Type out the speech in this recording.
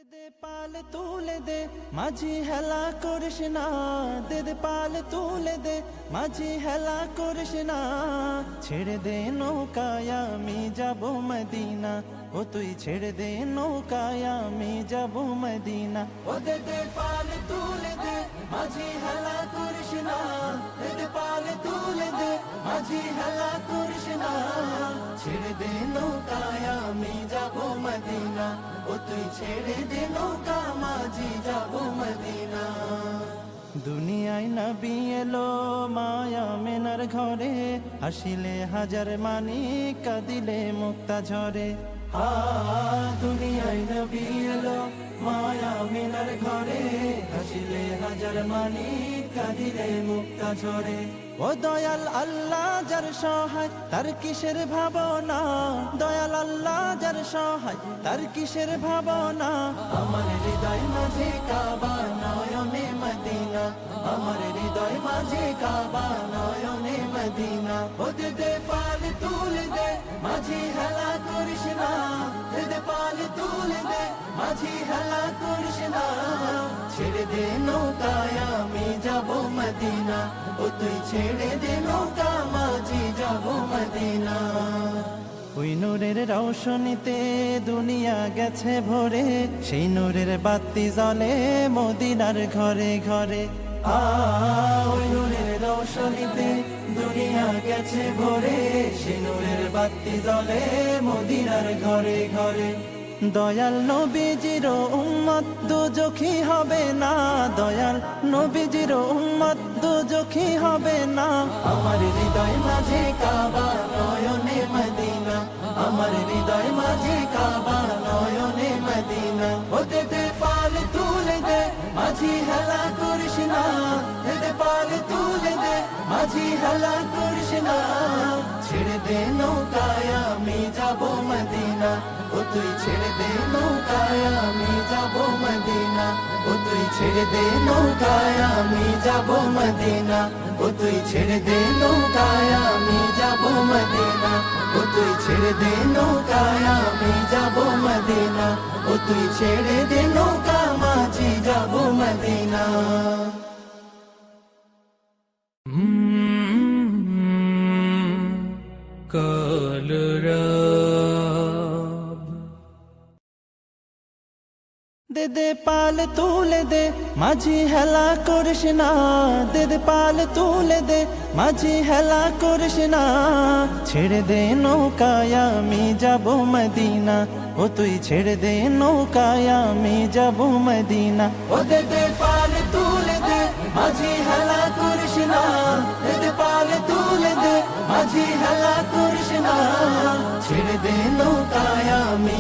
দে পাল তুলে দে মাঝি হেলা করিস না, দে পাল তুলে দে মাঝি হেলা করিস না। ছেড়ে দে নৌকায় আমি যাব মদিনা, ও তুই ছেড়ে দে নৌকায় আমি যাব মদিনা। ও দে পাল তুলে দে মাঝি হেলা করিস না, দে পাল তুলে দে মাঝি হেলা করিস না। ছেড়ে দে নৌকায় আমি যাব মদিনা, ও তুই ছেড়ে দে নৌকা মাঝি যাব মদিনা। দুনিয়ায় নবী এলো মায়া মেনার ঘরে, হাসিলে হাজার মানি কাঁদিলে মুক্তা ঝরে। দুনিয়ায় নবী এলো মায়া মেনার ঘরে, হাসিলে হাজার মানি কাঁদিলে মুক্তা ঝরে। ও দয়াল আল্লাহ যার সহায় তার কিসের ভাবনা, দয়াল আল্লাহ যার সহায় তার কিসের ভাবনা। আমার হৃদয় মাঝে কাবা নয়নে মদিনা, আমার হৃদয় মাঝে কাবা নয়নে মদিনা। ও দে পাল তুলে দে মাঝি হেলা করিস না, দে পাল তুলে দে মাঝি হেলা করিস না। ছেড়ে দে নৌকায় আমি যাব মদিনা, ও তুই ছেড়ে দে নৌকা মাঝি যাব মদিনা। ওই নূরের রৌশনীতে দুনিয়া গেছে ভরে, সেই নূরের বাতি জ্বলে মদিনার ঘরে ঘরে। ওই নূরের রৌশনীতে দুনিয়া গেছে ভরে, সেই নূরের বাতি জ্বলে মদিনার ঘরে ঘরে। দয়াল নবীজির উম্মত দুজখী হবে না, দয়াল নবীজির উম্মত দুজখী হবে না। আমার হৃদয় মাঝে কাবা নয়নে মদিনা, আমার হৃদয় মাঝে কাবা নয়নে মদিনা। ও দে পাল তুলে দে মাঝি হেলা করিস না, দে পাল তুলে দে মাঝি হেলা করিস না। ছেড়ে দে নৌকায় আমি যাব মদিনা, ও তুই ছেড়ে দে নৌকায় আমি যাব মদিনা, ও তুই ছেড়ে দে নৌকায় আমি যাব মদিনা, ও তুই ছেড়ে দে নৌকায় আমি যাব মদিনা, ও তুই ছেড়ে দে নৌকায় আমি যাব মদিনা, ও তুই ছেড়ে দে নৌকা মাঝি যাব মদিনা। দে পাল তুলে দে মাঝি হেলা করিস না, দে পাল তুলে দে মাঝি হেলা করিস না। ছেড়ে দে নৌকায় আমি যাব মদিনা, ও তুই ছেড়ে দে নৌকায় আমি যাব মদিনা। ও দে পাল তুলে দে মাঝি হেলা করিস না, দে পাল তুলে দে মাঝি হেলা করিস না। ছেড়ে দে নৌকায় আমি